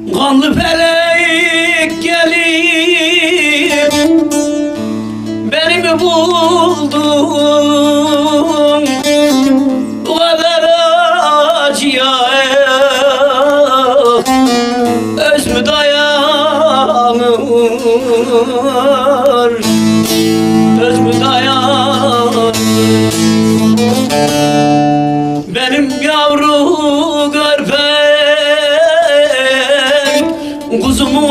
Kanlı felek gelip beni mi buldun? Bu kadar acıya öz mü dayanır? Öz mü dayanır? Benim yavru körpem kuzumu